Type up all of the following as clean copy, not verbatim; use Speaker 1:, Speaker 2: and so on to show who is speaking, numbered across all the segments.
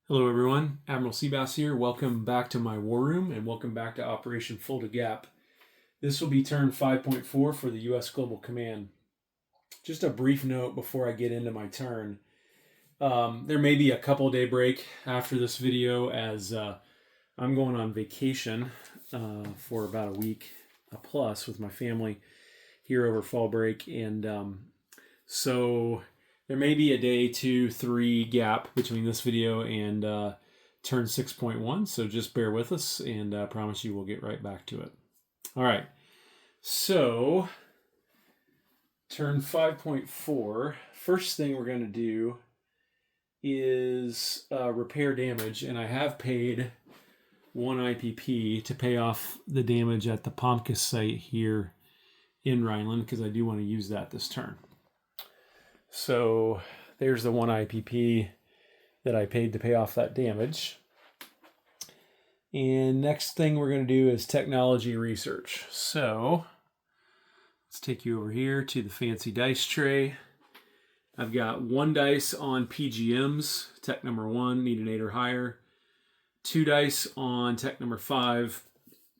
Speaker 1: Hello everyone, Admiral Seabass here. Welcome back to my war room and welcome back to Operation Fulda Gap. This will be turn 5.4 for the U.S. Global Command. Just a brief note before I get into my turn. There may be a couple day break after this video as I'm going on vacation for about a week plus with my family here over fall break, and so there may be a day, 2, 3 gap between this video and turn 6.1, so just bear with us, and I promise you we'll get right back to it. All right, so turn 5.4, first thing we're going to do is repair damage, and I have paid 1 IPP to pay off the damage at the Pomkis site here in Rhineland, because I do want to use that this turn. So there's the 1 IPP that I paid to pay off that damage. And next thing we're going to do is technology research. So let's take you over here to the fancy dice tray. I've got 1 dice on PGMs, tech number 1, need an 8 or higher. 2 dice on tech number 5,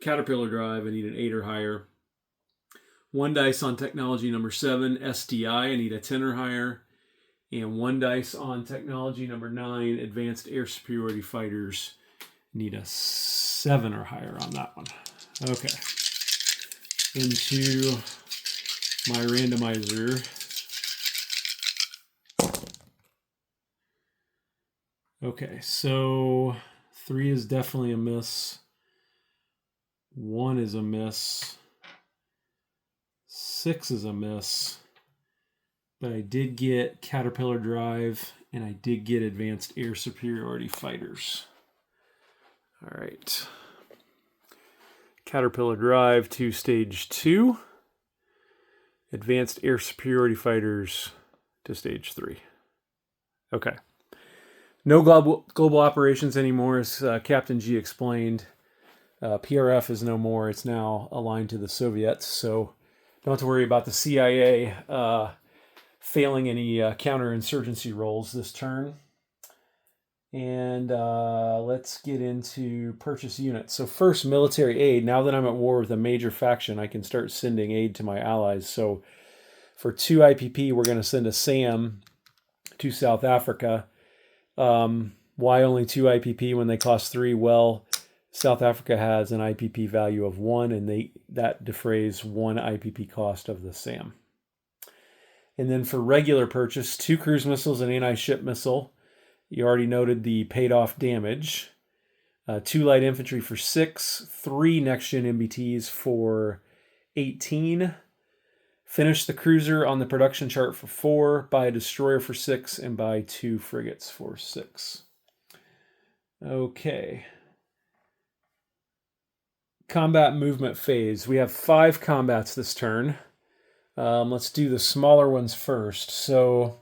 Speaker 1: Caterpillar drive, I need an 8 or higher. 1 dice on technology number 7, SDI, I need a 10 or higher. And 1 dice on technology number 9, Advanced Air Superiority Fighters, need a 7 or higher on that one. Okay. Into my randomizer. Okay, so 3 is definitely a miss. 1 is a miss. 6 is a miss, but I did get Caterpillar drive and I did get Advanced Air Superiority Fighters. All right. Caterpillar drive to stage 2. Advanced Air Superiority Fighters to stage 3. Okay. No global operations anymore, as Captain G explained. PRF is no more. It's now aligned to the Soviets, so don't have to worry about the CIA failing any counterinsurgency roles this turn. And let's get into purchase units. So first, military aid. Now that I'm at war with a major faction, I can start sending aid to my allies. So for 2 IPP, we're going to send a SAM to South Africa. Why only 2 IPP when they cost 3? Well, South Africa has an IPP value of 1, and that defrays 1 IPP cost of the SAM. And then for regular purchase, 2 cruise missiles, an anti-ship missile. You already noted the paid-off damage. 2 light infantry for 6, 3 next-gen MBTs for 18. Finish the cruiser on the production chart for 4, buy a destroyer for 6, and buy 2 frigates for 6. Okay. Combat movement phase. We have 5 combats this turn. Let's do the smaller ones first. So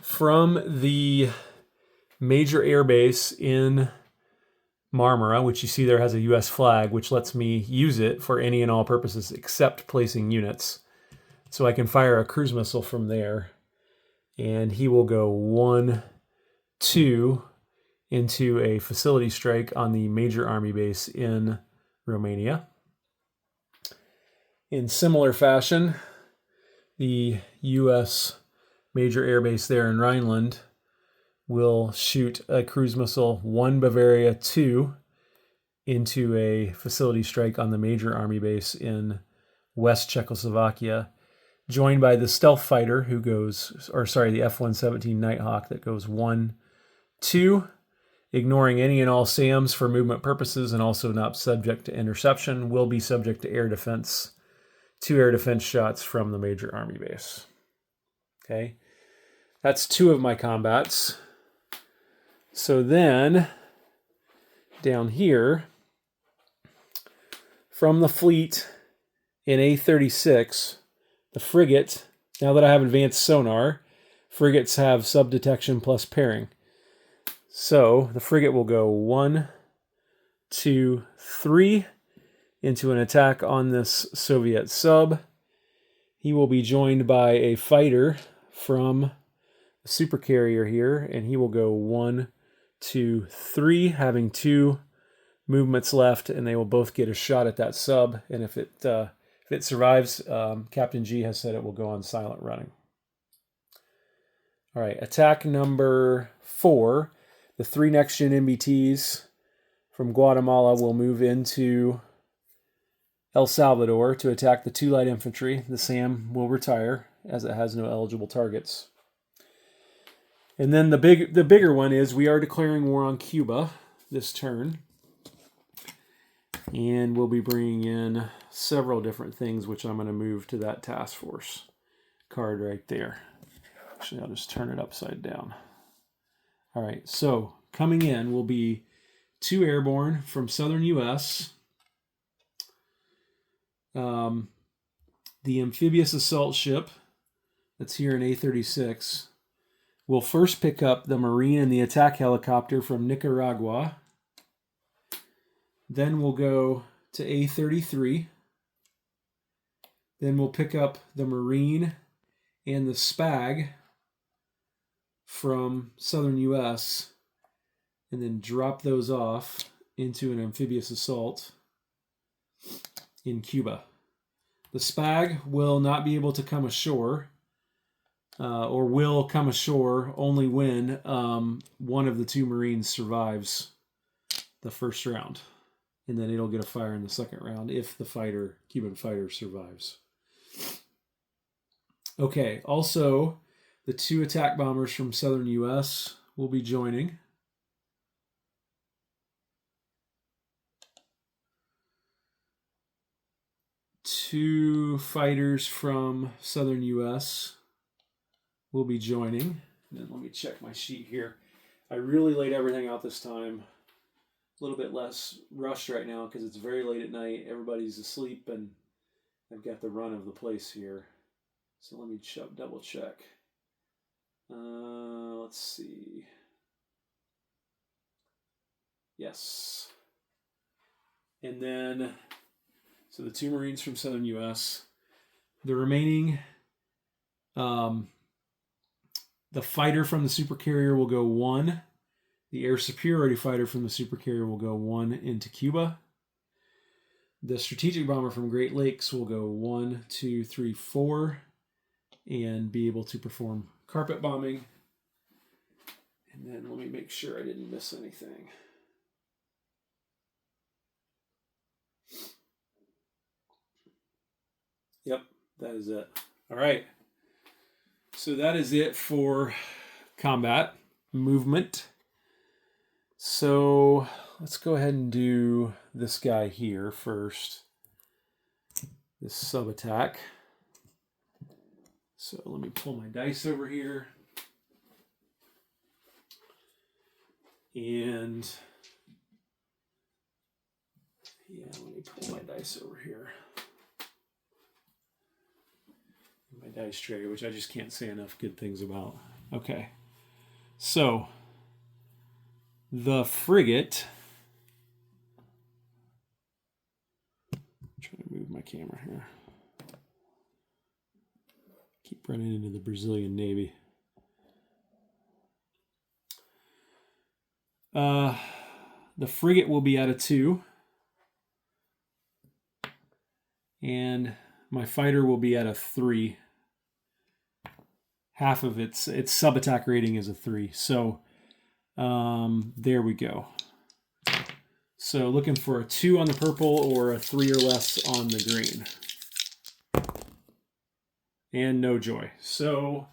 Speaker 1: from the major airbase in Marmara, which you see there has a US flag, which lets me use it for any and all purposes except placing units. So I can fire a cruise missile from there, and he will go 1, 2 into a facility strike on the major army base in Romania. In similar fashion, the U.S. major airbase there in Rhineland will shoot a cruise missile 1 Bavaria 2 into a facility strike on the major army base in West Czechoslovakia, joined by the stealth fighter who goes, the F-117 Nighthawk that goes 1, 2, ignoring any and all SAMs for movement purposes and also not subject to interception, will be subject to air defense, 2 air defense shots from the major army base. Okay, that's 2 of my combats. So then, down here, from the fleet in A36, the frigate, now that I have advanced sonar, frigates have sub-detection plus pairing. So the frigate will go 1, 2, 3 into an attack on this Soviet sub. He will be joined by a fighter from the supercarrier here, and he will go 1, to 3, having 2 movements left, and they will both get a shot at that sub. And if it survives, Captain G has said it will go on silent running. All right, attack number 4. The 3 next-gen MBTs from Guatemala will move into El Salvador to attack the 2 light infantry. The SAM will retire as it has no eligible targets. And then the bigger one is we are declaring war on Cuba this turn. And we'll be bringing in several different things, which I'm going to move to that task force card right there. Actually, I'll just turn it upside down. All right, so coming in will be 2 airborne from southern U.S. The amphibious assault ship that's here in A-36 will first pick up the Marine and the attack helicopter from Nicaragua. Then we'll go to A-33. Then we'll pick up the Marine and the SPAG from southern U.S. and then drop those off into an amphibious assault in Cuba. The SPAG will not be able to come ashore, or will come ashore only when one of the 2 Marines survives the first round. And then it'll get a fire in the second round if the Cuban fighter survives. Okay, also the 2 attack bombers from southern U.S. will be joining. Two fighters from southern U.S. will be joining. And then let me check my sheet here. I really laid everything out this time. A little bit less rushed right now because it's very late at night. Everybody's asleep and I've got the run of the place here. So let me double check. Let's see. Yes. And then, so the 2 Marines from southern U.S. The remaining, the fighter from the supercarrier will go 1. The air superiority fighter from the supercarrier will go 1 into Cuba. The strategic bomber from Great Lakes will go 1, 2, 3, 4, and be able to perform carpet bombing. And then let me make sure I didn't miss anything. Yep, that is it. All right. So that is it for combat movement. So let's go ahead and do this guy here first. This sub attack. So let me pull my dice over here. And yeah, let me pull my dice over here. My dice tray, which I just can't say enough good things about. Okay. So the frigate. I'm trying to move my camera here. Keep running into the Brazilian Navy. The frigate will be at a 2. And my fighter will be at a 3. Half of its sub-attack rating is a 3. So there we go. So looking for a 2 on the purple or a 3 or less on the green. And no joy. So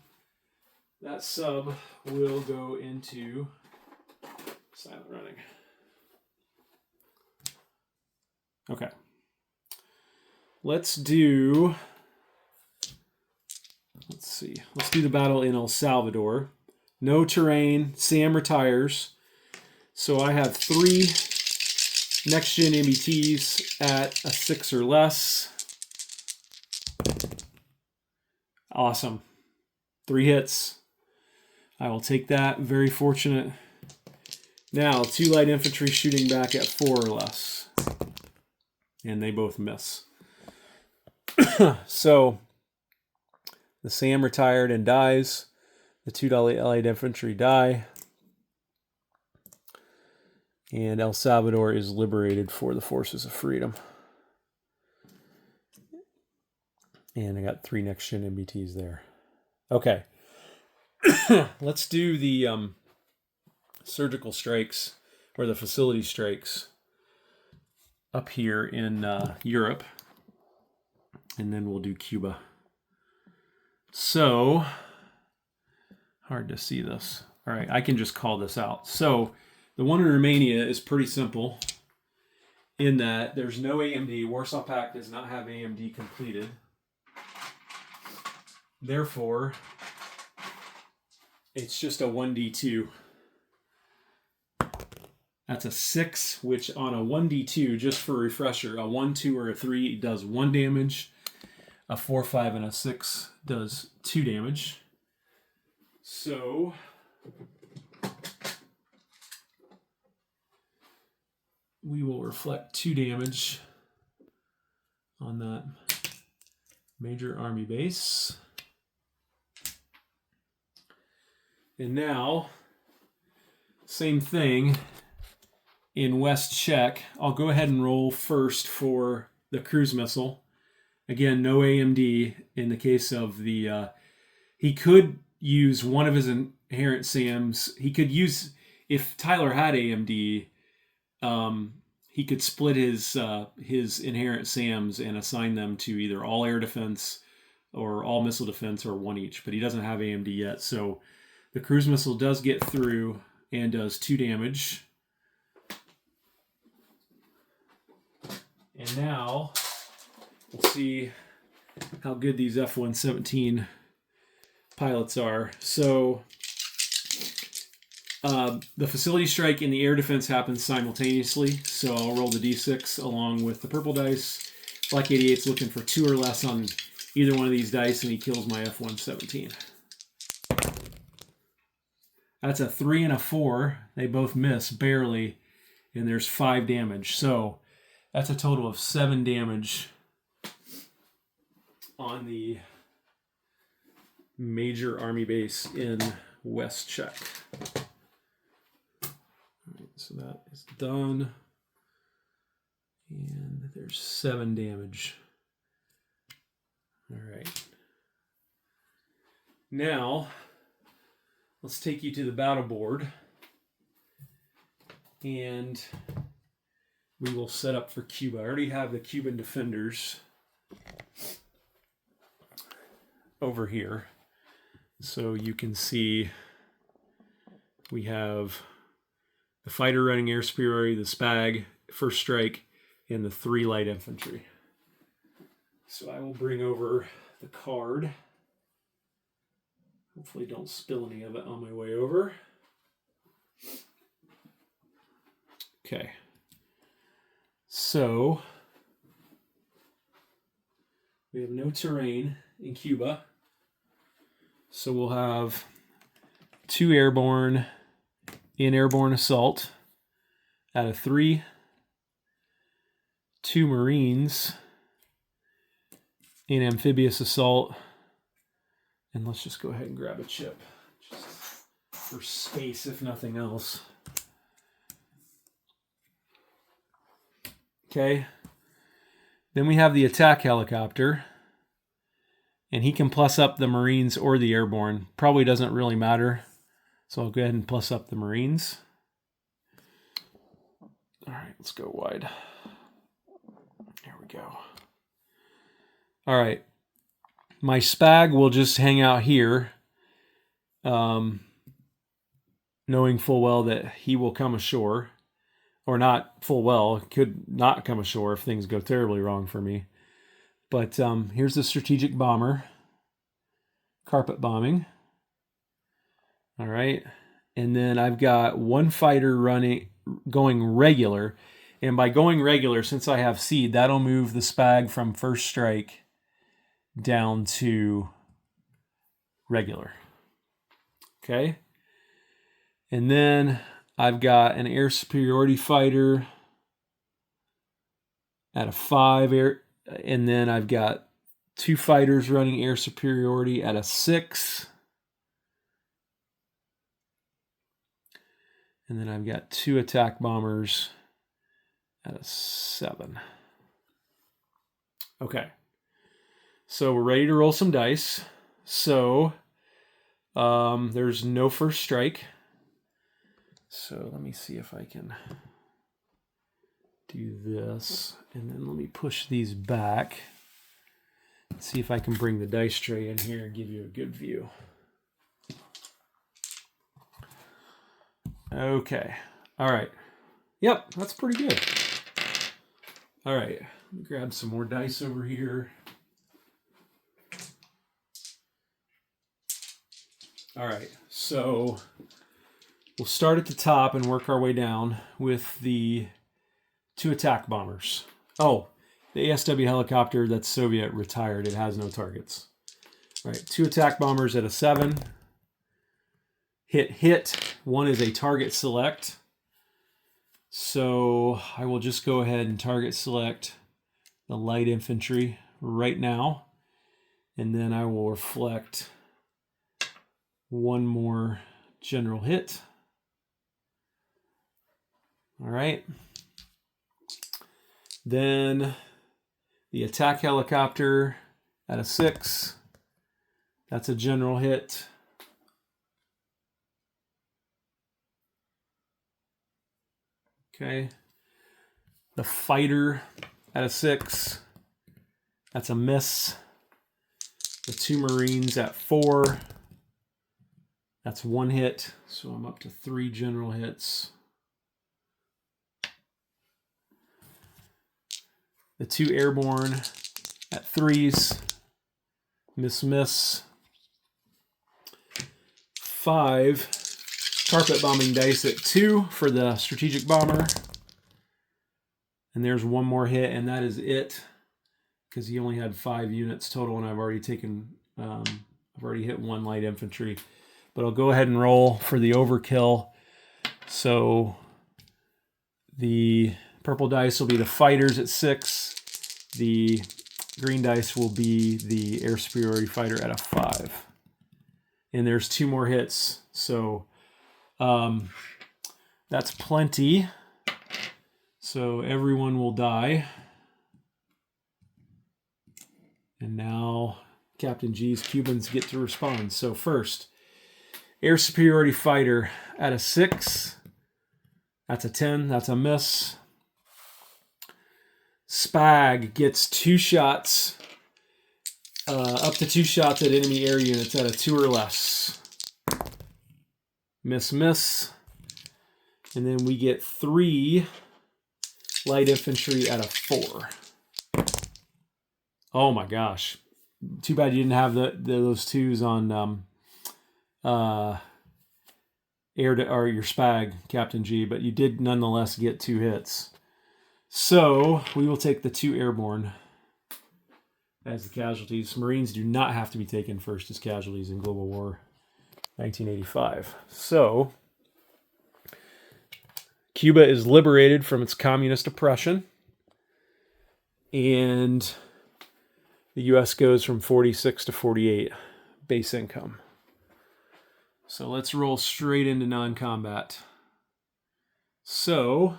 Speaker 1: that sub will go into silent running. Okay. Let's do the battle in El Salvador. No terrain. Sam retires. So I have 3 next-gen MBTs at a 6 or less. Awesome. 3 hits. I will take that. Very fortunate. Now, 2 light infantry shooting back at 4 or less. And they both miss. So, the SAM retired and dies. The 2 light infantry die. And El Salvador is liberated for the forces of freedom. And I got 3 next-gen MBTs there. Okay. Let's do the surgical strikes, or the facility strikes, up here in Europe. And then we'll do Cuba. So, hard to see this. All right, I can just call this out. So, the one in Romania is pretty simple in that there's no AMD. Warsaw Pact does not have AMD completed. Therefore, it's just a 1d2. That's a 6, which on a 1d2, just for a refresher, a 1, 2, or a 3 does 1 damage. A 4, 5, and a 6 does 2 damage. So, we will reflect 2 damage on that major army base. And now, same thing in West Czech. I'll go ahead and roll first for the cruise missile. Again, no AMD in the case of the... he could use one of his inherent SAMs. He could use... If Tyler had AMD, he could split his inherent SAMs and assign them to either all air defense or all missile defense, or 1 each. But he doesn't have AMD yet, so the cruise missile does get through and does 2 damage. And now, let's see how good these F-117 pilots are. So, the facility strike and the air defense happens simultaneously. So I'll roll the D6 along with the purple dice. Black 88's looking for 2 or less on either one of these dice, and he kills my F-117. That's a 3 and a 4. They both miss, barely, and there's 5 damage. So that's a total of 7 damage on the major army base in West Czech. All right, so that is done. And there's 7 damage. All right. Now, let's take you to the battle board. And we will set up for Cuba. I already have the Cuban defenders over here. So you can see we have the fighter running air superiority, the SPAG, first strike, and the 3 light infantry. So I will bring over the card. Hopefully don't spill any of it on my way over. Okay. So we have no terrain in Cuba. So we'll have 2 airborne in airborne assault out of 3, 2 Marines in amphibious assault, and let's just go ahead and grab a chip just for space, if nothing else. Okay. Then we have the attack helicopter, and he can plus up the Marines or the airborne. Probably doesn't really matter. So I'll go ahead and plus up the Marines. All right, let's go wide. There we go. All right. My SPAG will just hang out here, knowing full well that he will come ashore. Or not full well, could not come ashore if things go terribly wrong for me. But here's the strategic bomber. Carpet bombing. All right. And then I've got 1 fighter going regular. And by going regular, since I have seed, that'll move the SPAG from first strike down to regular. Okay. And then I've got an air superiority fighter at a 5 air, and then I've got 2 fighters running air superiority at a 6. And then I've got 2 attack bombers at a 7. Okay. So we're ready to roll some dice. So there's no first strike. So let me see if I can do this. And then let me push these back. See if I can bring the dice tray in here and give you a good view. Okay. All right. Yep, that's pretty good. All right. Let me grab some more dice over here. All right. So we'll start at the top and work our way down with the 2 attack bombers. Oh, the ASW helicopter that's Soviet retired. It has no targets. All right. 2 attack bombers at a 7. Hit. 1 is a target select. So I will just go ahead and target select the light infantry right now. And then I will reflect 1 more general hit. All right. Then the attack helicopter at a 6. That's a general hit. Okay. The fighter at a 6. That's a miss. The 2 Marines at 4. That's 1 hit. So I'm up to 3 general hits. The 2 airborne at 3s. Miss. 5 carpet bombing dice at 2 for the strategic bomber. And there's 1 more hit, and that is it. Because he only had 5 units total, and I've already hit 1 light infantry. But I'll go ahead and roll for the overkill. So the purple dice will be the fighters at 6. The green dice will be the air superiority fighter at a 5. And there's 2 more hits. So that's plenty. So everyone will die. And now Captain G's Cubans get to respond. So first, air superiority fighter at a 6. That's a 10. That's a miss. Spag gets 2 shots. Up to 2 shots at enemy air units at a 2 or less. Miss. And then we get 3 light infantry at a 4. Oh my gosh. Too bad you didn't have those 2s on or your Spag, Captain G, but you did nonetheless get 2 hits. So we will take the 2 airborne as the casualties. Marines do not have to be taken first as casualties in Global War 1985. So Cuba is liberated from its communist oppression, and the U.S. goes from 46 to 48 base income. So let's roll straight into non-combat. So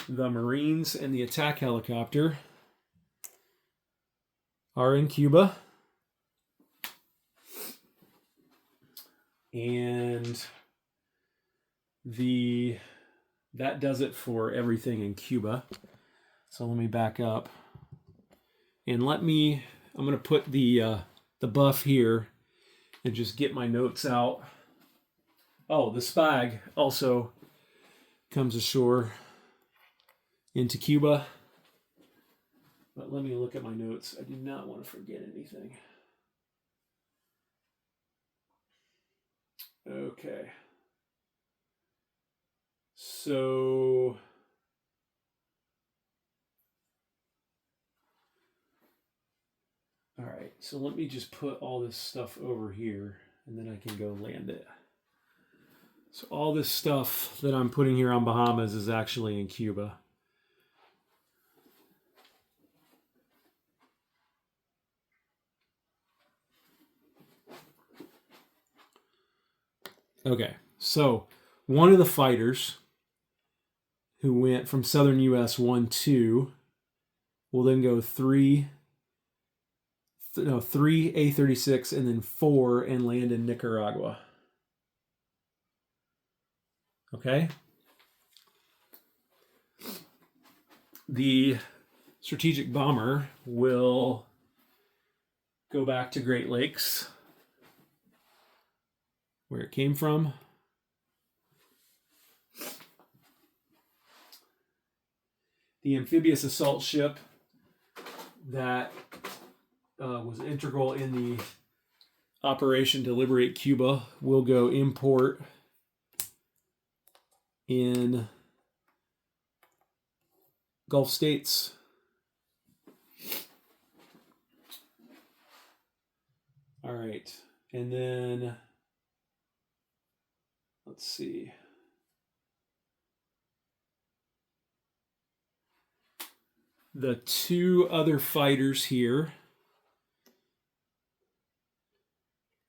Speaker 1: the Marines and the attack helicopter are in Cuba. And that does it for everything in Cuba. So let me back up. And I'm going to put the buff here and just get my notes out. Oh, the Spag also comes ashore into Cuba. But let me look at my notes. I do not want to forget anything. Okay. So all right, so let me just put all this stuff over here, and then I can go land it. So all this stuff that I'm putting here on Bahamas is actually in Cuba. Okay, so one of the fighters who went from southern U.S. 1-2 will then go three A-36 and then 4 and land in Nicaragua. Okay? The strategic bomber will go back to Great Lakes, where it came from. The amphibious assault ship that was integral in the operation to liberate Cuba will go import in Gulf states. All right, and then let's see. The two other fighters here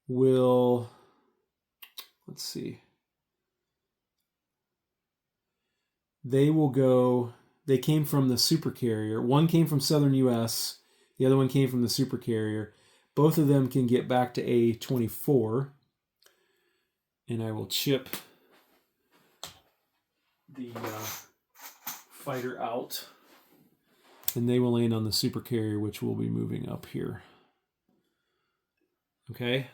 Speaker 1: will, let's see. They will go, they came from the supercarrier. One came from southern U.S., the other one came from the supercarrier. Both of them can get back to A-24. And I will chip the fighter out. And they will land on the supercarrier, which will be moving up here. Okay.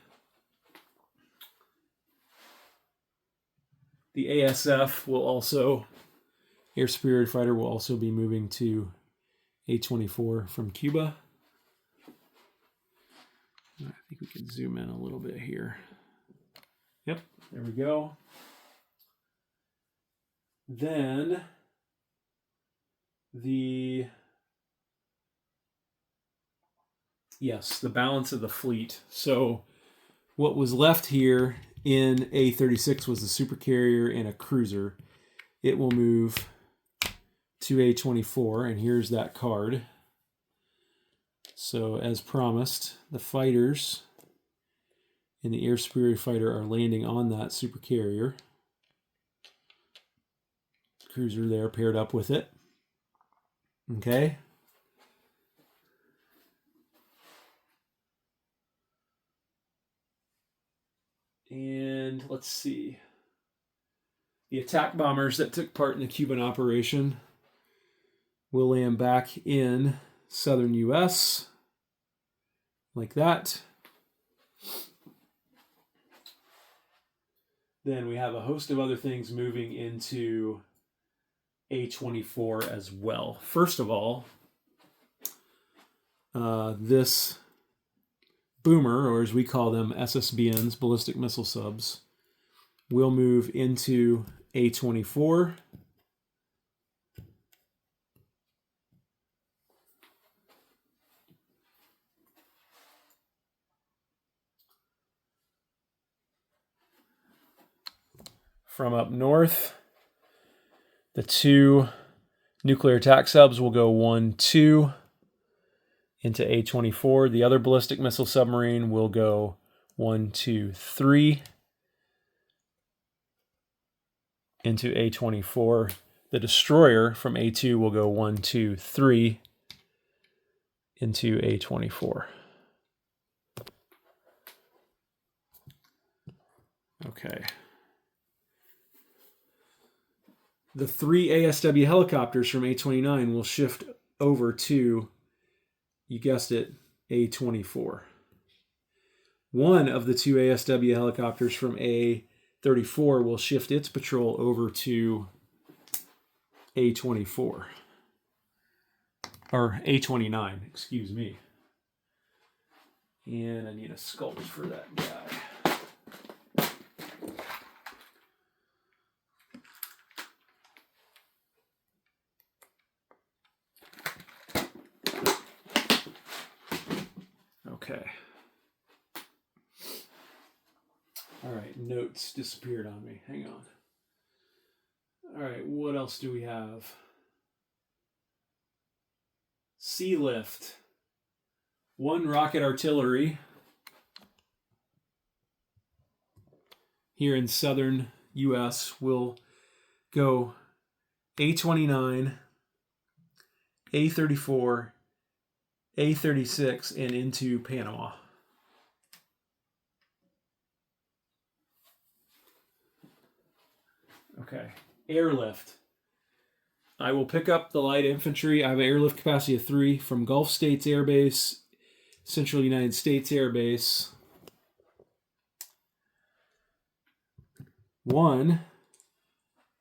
Speaker 1: The ASF will also, Air Superiority Fighter will also be moving to A-24 from Cuba. I think we can zoom in a little bit here. Yep, there we go. Then the balance of the fleet. So what was left here in A-36 was a supercarrier and a cruiser. It will move to A-24, and here's that card. So as promised, the fighters and the Air Superiority Fighter are landing on that supercarrier. Cruiser there paired up with it. Okay. And let's see. The attack bombers that took part in the Cuban operation will land back in southern U.S. like that. Then we have a host of other things moving into A-24 as well. First of all, this boomer, or as we call them, SSBNs, ballistic missile subs, will move into A-24. From up north, the two nuclear attack subs will go 1-2 into A-24. The other ballistic missile submarine will go 1-2-3 into A-24. The destroyer from A-2 will go 1-2-3 into A-24. Okay. The three ASW helicopters from A-29 will shift over to, you guessed it, A-24. One of the two ASW helicopters from A-34 will shift its patrol over to A-24. Or A-29, excuse me. And I need a sculpt for that guy. Okay. All right, notes disappeared on me. Hang on. All right, what else do we have? Sea lift. One rocket artillery here in southern U.S. will go A-29, A-34, A-36, and into Panama. Okay, airlift. I will pick up the light infantry. I have an airlift capacity of 3 from Gulf States Air Base, Central United States Air Base. 1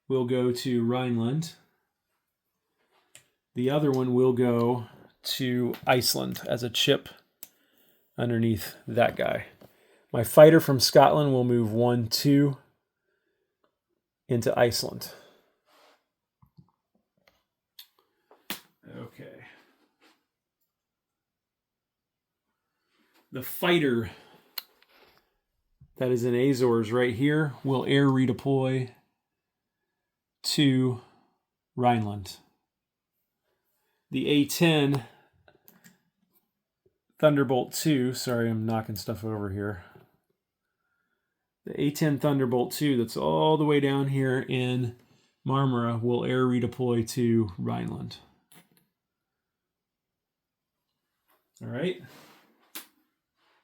Speaker 1: will go to Rhineland. The other one will go to Iceland as a chip underneath that guy. My fighter from Scotland will move 1, 2 into Iceland. Okay. The fighter that is in Azores right here will air redeploy to Rhineland. The A-10 Thunderbolt 2, sorry, I'm knocking stuff over here. The A-10 Thunderbolt 2 that's all the way down here in Marmara will air redeploy to Rhineland. All right.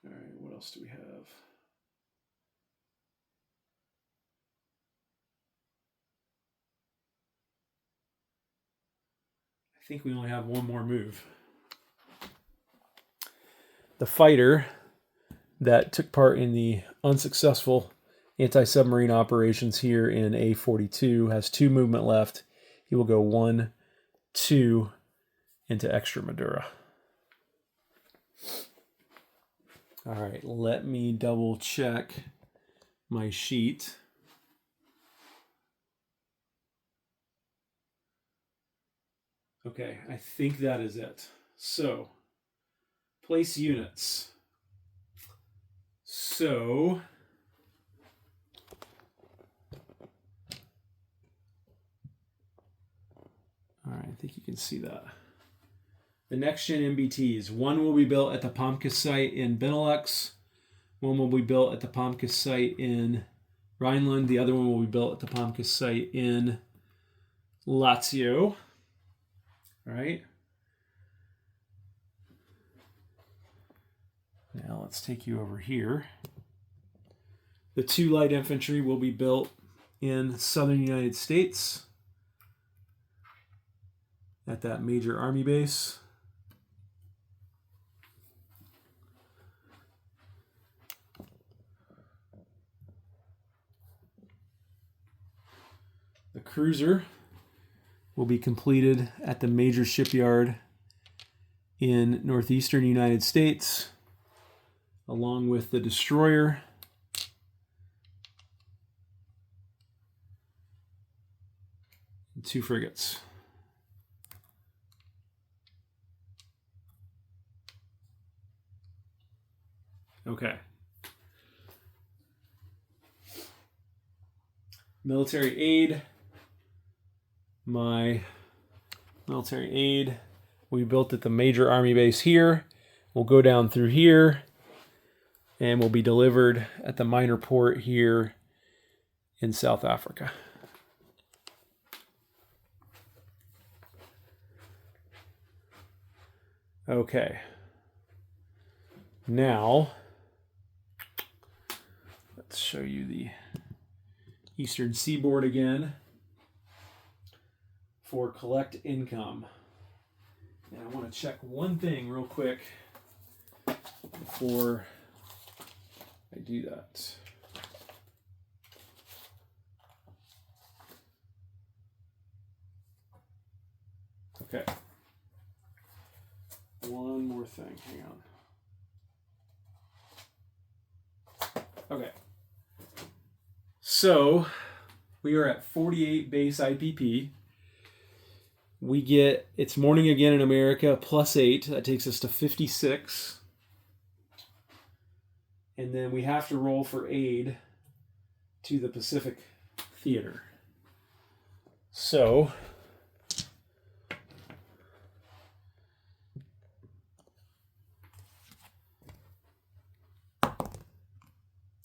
Speaker 1: All right, what else do we have? I think we only have one more move. The fighter that took part in the unsuccessful anti-submarine operations here in A-42 has 2 movement left. He will go 1, 2 into Extremadura. All right, let me double check my sheet. Okay, I think that is it. So, place units. So, all right, I think you can see that. The next-gen MBTs. 1 will be built at the Pomkis site in Benelux. 1 will be built at the Pomkis site in Rhineland. The other one will be built at the Pomkis site in Lazio. All right. Now let's take you over here. The 2 light infantry will be built in southern United States at that major army base. The cruiser will be completed at the major shipyard in northeastern United States, along with the destroyer. And 2 frigates. Okay. Military aid. My military aid we built at the major army base here. We'll go down through here and will be delivered at the minor port here in South Africa. Okay. Now, let's show you the Eastern Seaboard again for collect income. And I want to check one thing real quick before I do that. Okay. One more thing. Hang on. Okay. So we are at 48 base IPP. We get, it's morning again in America, +8. That takes us to 56. And then we have to roll for aid to the Pacific Theater. So,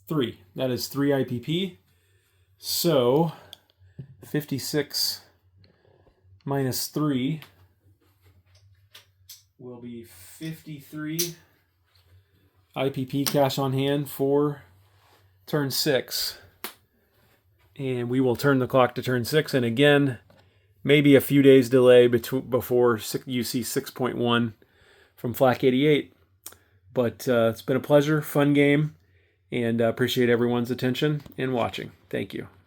Speaker 1: 3. That is 3 IPP. So 56 minus 3 will be 53 IPP cash on hand for turn 6. And we will turn the clock to turn 6. And again, maybe a few days delay before you see 6.1 from Flak 88. But it's been a pleasure, fun game, and appreciate everyone's attention and watching. Thank you.